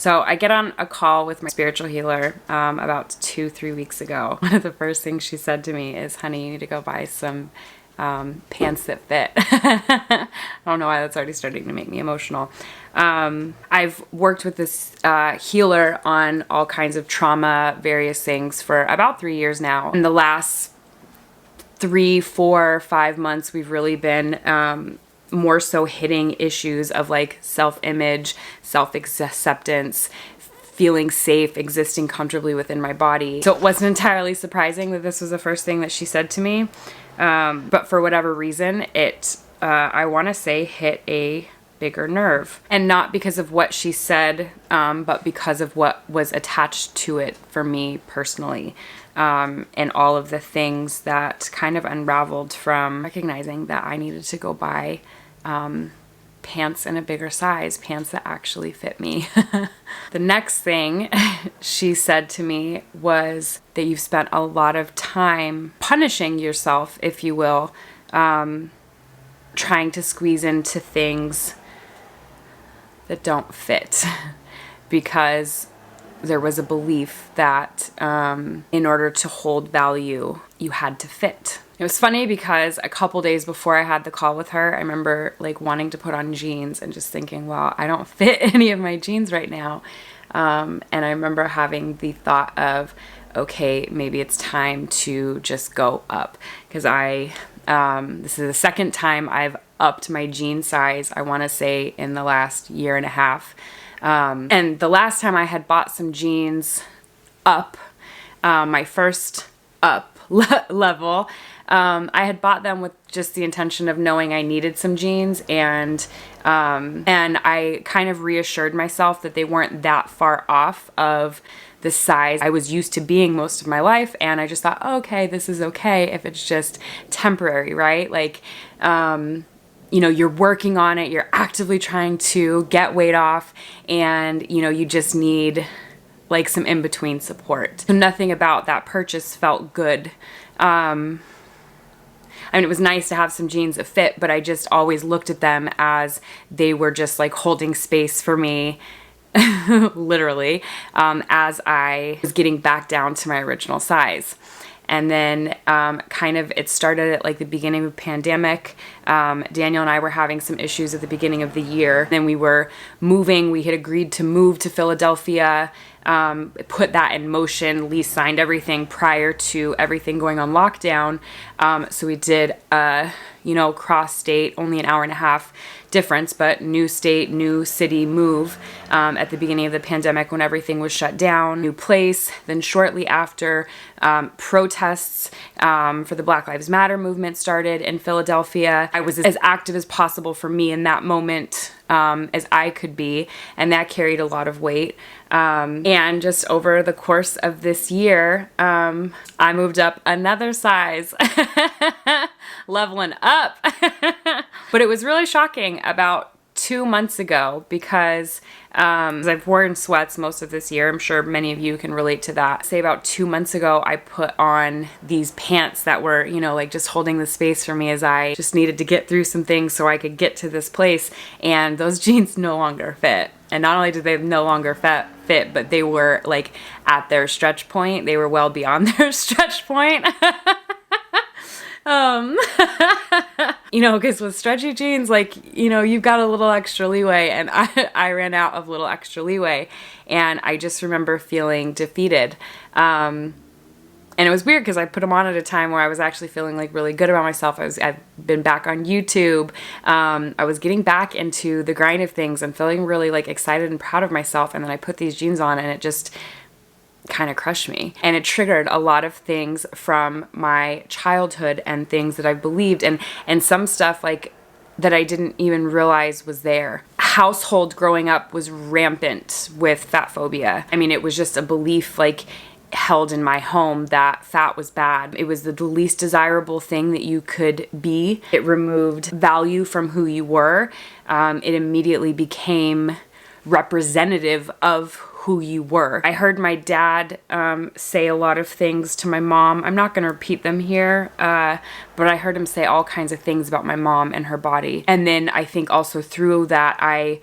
So I get on a call with my spiritual healer about 2-3 weeks ago. One of the first things she said to me is, honey, you need to go buy some pants that fit. I don't know why that's already starting to make me emotional. I've worked with this healer on all kinds of trauma, various things for about 3 years now. In the last 3, 4, 5 months, we've really been more so hitting issues of like self-image, self-acceptance, feeling safe, existing comfortably within my body. So it wasn't entirely surprising that this was the first thing that she said to me. But for whatever reason, it, I want to say, hit a bigger nerve. And not because of what she said, but because of what was attached to it for me personally. And all of the things that kind of unraveled from recognizing that I needed to go buy pants in a bigger size, pants that actually fit me. The next thing she said to me was that you've spent a lot of time punishing yourself, if you will, trying to squeeze into things that don't fit because there was a belief that in order to hold value, you had to fit. It was funny because a couple days before I had the call with her, I remember like wanting to put on jeans and just thinking, well, I don't fit any of my jeans right now. And I remember having the thought of, okay, maybe it's time to just go up, because this is the second time I've upped my jean size, I want to say in the last year and a half. And the last time I had bought some jeans up, my first up level, I had bought them with just the intention of knowing I needed some jeans, and I kind of reassured myself that they weren't that far off of the size I was used to being most of my life, and I just thought, oh, okay, this is okay if it's just temporary, right? Like, you know, you're working on it, you're actively trying to get weight off, and, you know, you just need like some in-between support. So nothing about that purchase felt good. I mean, it was nice to have some jeans that fit, but I just always looked at them as they were just like holding space for me, literally, as I was getting back down to my original size. And then kind of it started at like the beginning of the pandemic. Daniel and I were having some issues at the beginning of the year. Then we were moving. We had agreed to move to Philadelphia, put that in motion. Lee signed everything prior to everything going on lockdown. So we did, you know, cross state, only an hour and a half difference, but new state, new city move at the beginning of the pandemic when everything was shut down, new place. Then shortly after, protests for the Black Lives Matter movement started in Philadelphia. I was as active as possible for me in that moment as I could be, and that carried a lot of weight. And just over the course of this year, I moved up another size, leveling up. But it was really shocking about 2 months ago because I've worn sweats most of this year. I'm sure many of you can relate to that. Say about 2 months ago, I put on these pants that were, you know, like just holding the space for me as I just needed to get through some things so I could get to this place. And those jeans no longer fit. And not only did they no longer fit, but they were like at their stretch point. They were well beyond their stretch point. You know, because with stretchy jeans, like, you know, you've got a little extra leeway, and I ran out of little extra leeway, and I just remember feeling defeated. And it was weird because I put them on at a time where I was actually feeling like really good about myself. I've been back on YouTube. I was getting back into the grind of things and feeling really like excited and proud of myself. And then I put these jeans on and it just kind of crushed me. And it triggered a lot of things from my childhood and things that I believed, and some stuff like that I didn't even realize was there. Household growing up was rampant with fatphobia. I mean, it was just a belief like held in my home that fat was bad. It was the least desirable thing that you could be. It removed value from who you were. It immediately became representative of who you were. I heard my dad say a lot of things to my mom. I'm not going to repeat them here, but I heard him say all kinds of things about my mom and her body. And then I think also through that, I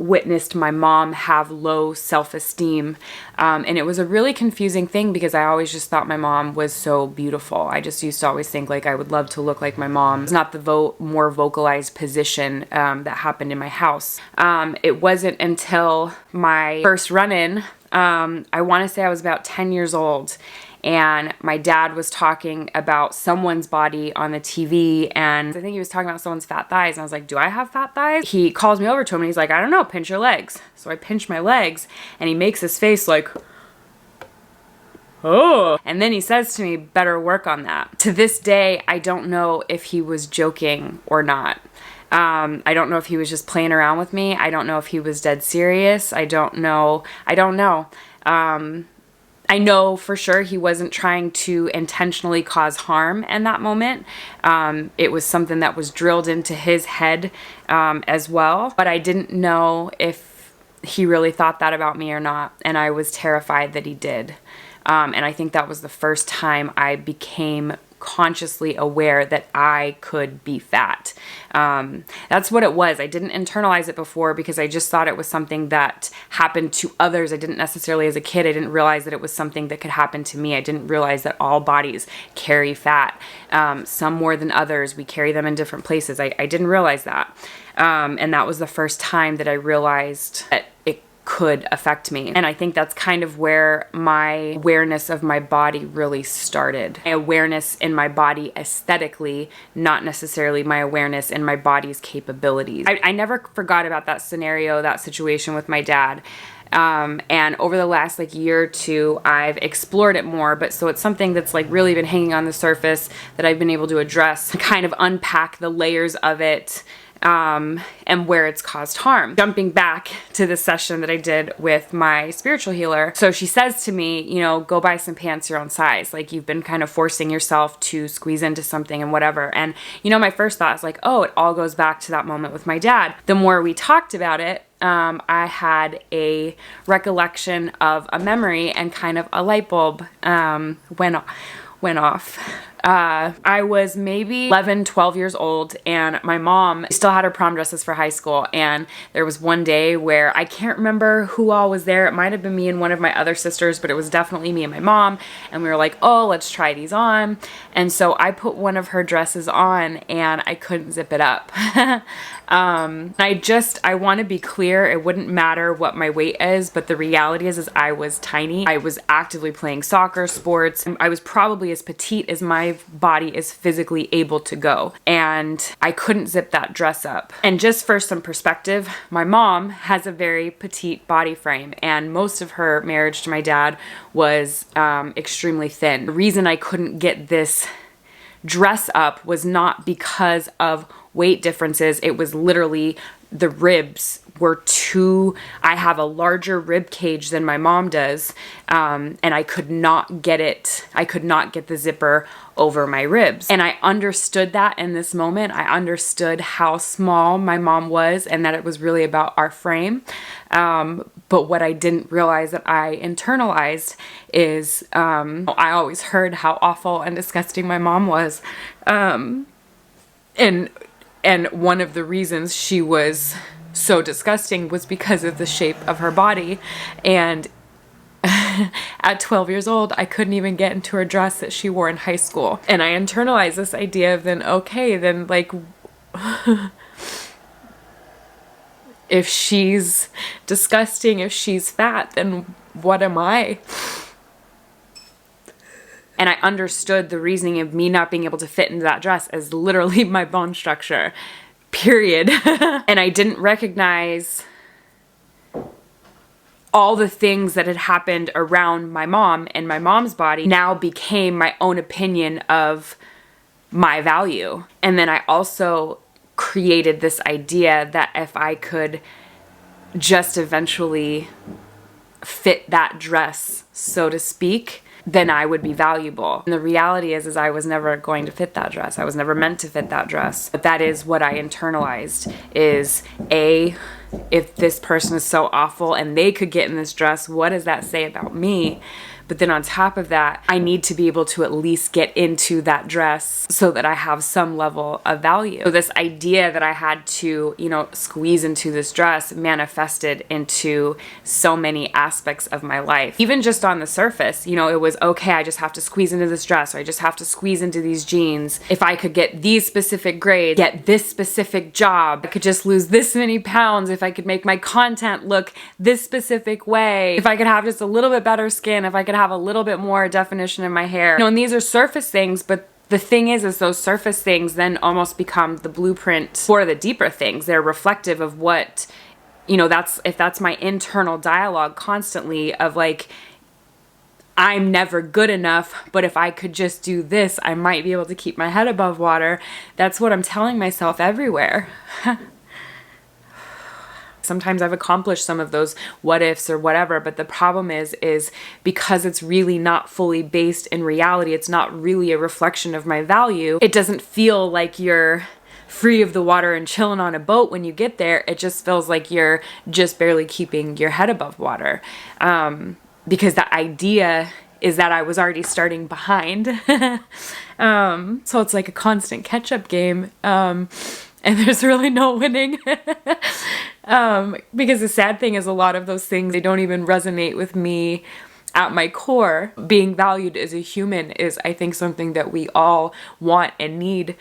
witnessed my mom have low self-esteem. And it was a really confusing thing because I always just thought my mom was so beautiful. I just used to always think like I would love to look like my mom. It's not the more vocalized position that happened in my house. It wasn't until my first run-in, I want to say I was about 10 years old, and my dad was talking about someone's body on the TV, and I think he was talking about someone's fat thighs, and I was like, do I have fat thighs? He calls me over to him and he's like, I don't know, pinch your legs. So I pinch my legs and he makes this face like, oh. And then he says to me, better work on that. To this day, I don't know if he was joking or not. I don't know if he was just playing around with me. I don't know if he was dead serious. I don't know. I know for sure he wasn't trying to intentionally cause harm in that moment. It was something that was drilled into his head as well. But I didn't know if he really thought that about me or not. And I was terrified that he did. And I think that was the first time I became consciously aware that I could be fat. That's what it was. I didn't internalize it before because I just thought it was something that happened to others. I didn't necessarily, as a kid, I didn't realize that it was something that could happen to me. I didn't realize that all bodies carry fat, some more than others. We carry them in different places. I didn't realize that. And that was the first time that I realized that it could affect me. And I think that's kind of where my awareness of my body really started. My awareness in my body aesthetically, not necessarily my awareness in my body's capabilities. I never forgot about that scenario, that situation with my dad. And over the last like year or two, I've explored it more, but so it's something that's like really been hanging on the surface that I've been able to address, kind of unpack the layers of it, and where it's caused harm. Jumping back to the session that I did with my spiritual healer. So she says to me, you know, go buy some pants your own size. Like you've been kind of forcing yourself to squeeze into something and whatever. And, you know, my first thought is like, oh, it all goes back to that moment with my dad. The more we talked about it, I had a recollection of a memory and kind of a light bulb went off. I was maybe 11, 12 years old, and my mom still had her prom dresses for high school, and there was one day where I can't remember who all was there. It might have been me and one of my other sisters, but it was definitely me and my mom, and we were like, oh, let's try these on. And so I put one of her dresses on, and I couldn't zip it up. I want to be clear, it wouldn't matter what my weight is, but the reality is I was tiny. I was actively playing soccer, sports. I was probably as petite as my body is physically able to go. And I couldn't zip that dress up. And just for some perspective, my mom has a very petite body frame, and most of her marriage to my dad was extremely thin. The reason I couldn't get this dress up was not because of weight differences. It was literally the ribs were too, I have a larger rib cage than my mom does, and I could not get the zipper over my ribs. And I understood that in this moment. I understood how small my mom was and that it was really about our frame. But what I didn't realize that I internalized is I always heard how awful and disgusting my mom was. And one of the reasons she was so disgusting was because of the shape of her body. And at 12 years old, I couldn't even get into her dress that she wore in high school. And I internalized this idea of then, okay, then like, if she's disgusting, if she's fat, then what am I? And I understood the reasoning of me not being able to fit into that dress as literally my bone structure, period. And I didn't recognize all the things that had happened around my mom and my mom's body now became my own opinion of my value. And then I also created this idea that if I could just eventually fit that dress, so to speak, then I would be valuable. And the reality is I was never going to fit that dress. I was never meant to fit that dress. But that is what I internalized is if this person is so awful and they could get in this dress, what does that say about me? But then on top of that, I need to be able to at least get into that dress so that I have some level of value. So this idea that I had to, you know, squeeze into this dress manifested into so many aspects of my life. Even just on the surface, you know, it was okay, I just have to squeeze into this dress, or I just have to squeeze into these jeans. If I could get these specific grades, get this specific job, I could just lose this many pounds, if I could make my content look this specific way, if I could have just a little bit better skin, if I could have a little bit more definition in my hair. You know, and these are surface things, but the thing is those surface things then almost become the blueprint for the deeper things. They're reflective of what, you know, if that's my internal dialogue constantly of like, I'm never good enough, but if I could just do this, I might be able to keep my head above water. That's what I'm telling myself everywhere. Sometimes I've accomplished some of those what ifs or whatever, but the problem is because it's really not fully based in reality, it's not really a reflection of my value. It doesn't feel like you're free of the water and chilling on a boat when you get there. It just feels like you're just barely keeping your head above water. Because the idea is that I was already starting behind. So it's like a constant catch-up game. And there's really no winning. Because the sad thing is a lot of those things, they don't even resonate with me at my core. Being valued as a human is, I think, something that we all want and need.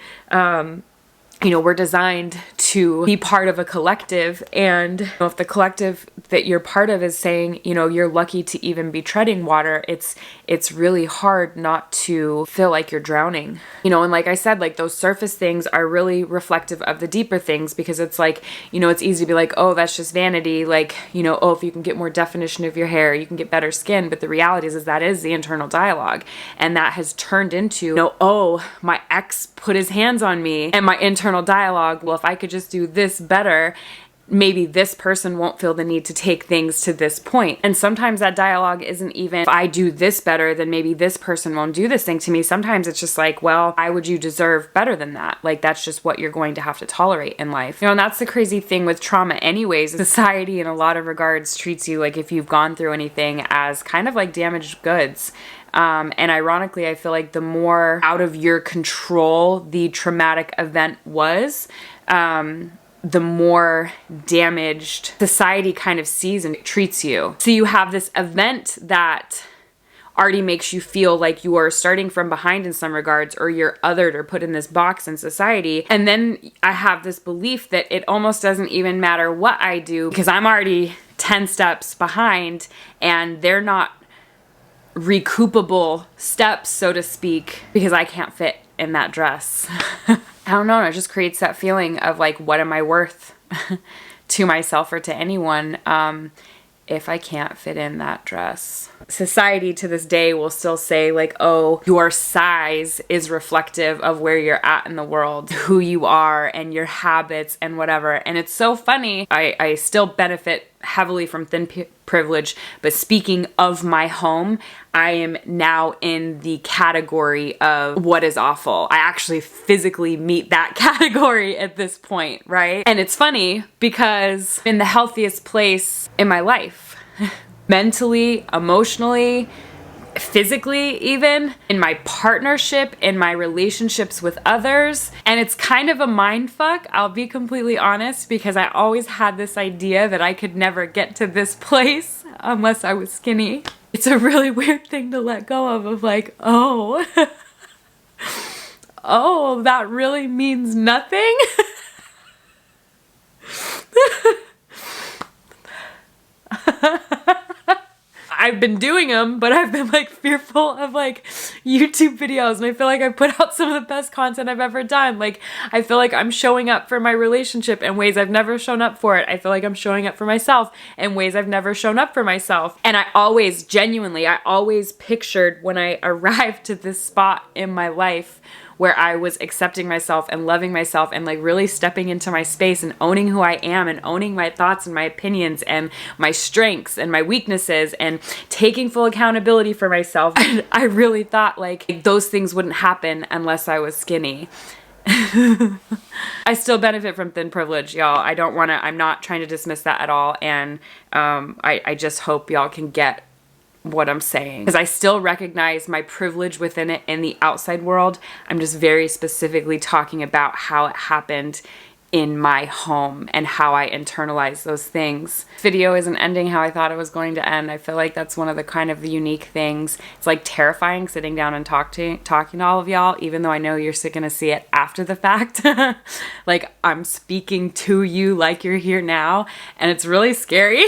You know, we're designed to be part of a collective, and if the collective that you're part of is saying, you know, you're lucky to even be treading water, it's really hard not to feel like you're drowning. You know, and like I said, like those surface things are really reflective of the deeper things, because it's like, you know, it's easy to be like, oh, that's just vanity. Like, you know, oh, if you can get more definition of your hair, you can get better skin. But the reality is that is the internal dialogue. And that has turned into, you know, oh, my ex put his hands on me, and my internal dialogue, well, if I could just do this better, maybe this person won't feel the need to take things to this point. And sometimes that dialogue isn't even, if I do this better, then maybe this person won't do this thing to me. Sometimes it's just like, well, why would you deserve better than that? Like, that's just what you're going to have to tolerate in life. You know, and that's the crazy thing with trauma anyways. Society in a lot of regards treats you like, if you've gone through anything, as kind of like damaged goods. And ironically, I feel like the more out of your control the traumatic event was, the more damaged society kind of sees and treats you. So you have this event that already makes you feel like you are starting from behind in some regards, or you're othered or put in this box in society. And then I have this belief that it almost doesn't even matter what I do, because I'm already 10 steps behind, and they're not recoupable steps, so to speak, because I can't fit in that dress. I don't know, it just creates that feeling of like, what am I worth to myself or to anyone if I can't fit in that dress? Society to this day will still say like, oh, your size is reflective of where you're at in the world, who you are and your habits and whatever. And it's so funny. I still benefit heavily from thin privilege, but speaking of my home, I am now in the category of what is awful. I actually physically meet that category at this point, right? And it's funny because I'm in the healthiest place in my life. Mentally, emotionally, physically, even in my partnership, in my relationships with others. And it's kind of a mind fuck, I'll be completely honest, because I always had this idea that I could never get to this place unless I was skinny. It's a really weird thing to let go of like, oh, oh, that really means nothing? I've been doing them, but I've been like fearful of like YouTube videos, and I feel like I put out some of the best content I've ever done. Like, I feel like I'm showing up for my relationship in ways I've never shown up for it. I feel like I'm showing up for myself in ways I've never shown up for myself. And I always, genuinely, I always pictured when I arrived to this spot in my life where I was accepting myself and loving myself and like really stepping into my space and owning who I am and owning my thoughts and my opinions and my strengths and my weaknesses and taking full accountability for myself. And I really thought like those things wouldn't happen unless I was skinny. I still benefit from thin privilege, y'all. I'm not trying to dismiss that at all. And I just hope y'all can get what I'm saying, because I still recognize my privilege within it in the outside world. I'm just very specifically talking about how it happened in my home and how I internalize those things. This video isn't ending how I thought it was going to end. I feel like that's one of the kind of unique things. It's like terrifying sitting down and talking to all of y'all, even though I know you're gonna see it after the fact. Like, I'm speaking to you like you're here now, and it's really scary.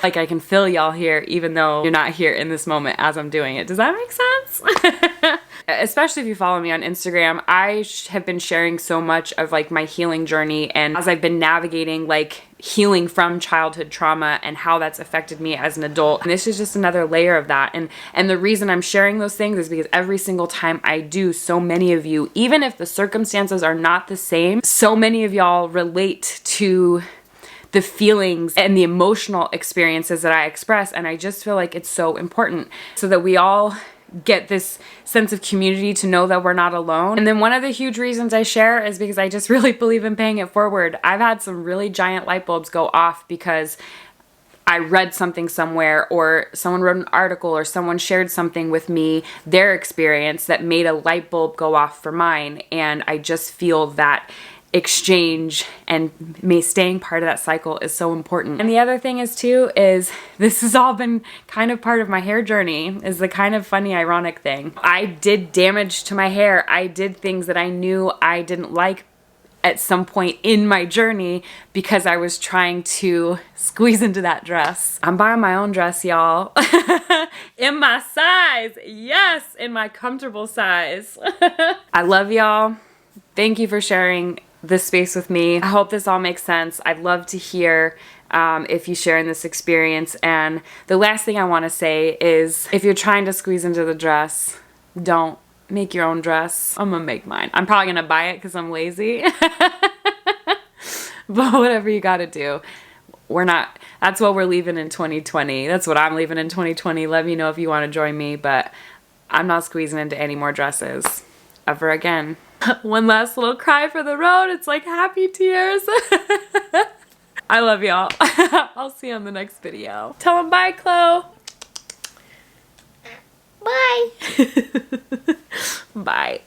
Like, I can feel y'all here even though you're not here in this moment as I'm doing it. Does that make sense? Especially if you follow me on Instagram, I have been sharing so much of like my healing journey, and as I've been navigating like healing from childhood trauma and how that's affected me as an adult. And this is just another layer of that. And the reason I'm sharing those things is because every single time I do, so many of you, even if the circumstances are not the same, so many of y'all relate to the feelings and the emotional experiences that I express. And I just feel like it's so important so that we all get this sense of community to know that we're not alone. And then one of the huge reasons I share is because I just really believe in paying it forward. I've had some really giant light bulbs go off because I read something somewhere, or someone wrote an article, or someone shared something with me, their experience, that made a light bulb go off for mine. And I just feel that exchange and staying part of that cycle is so important. And the other thing is too, is this has all been kind of part of my hair journey, is the kind of funny, ironic thing. I did damage to my hair. I did things that I knew I didn't like at some point in my journey because I was trying to squeeze into that dress. I'm buying my own dress, y'all. In my size. Yes, in my comfortable size. I love y'all. Thank you for sharing this space with me. I hope this all makes sense. I'd love to hear if you share in this experience. And the last thing I want to say is, if you're trying to squeeze into the dress, don't make your own dress. I'm gonna make mine. I'm probably gonna buy it because I'm lazy. But whatever you gotta do. That's what we're leaving in 2020. That's what I'm leaving in 2020. Let me know if you want to join me, but I'm not squeezing into any more dresses ever again. One last little cry for the road. It's like happy tears. I love y'all. I'll see you on the next video. Tell them bye, Chloe. Bye. Bye.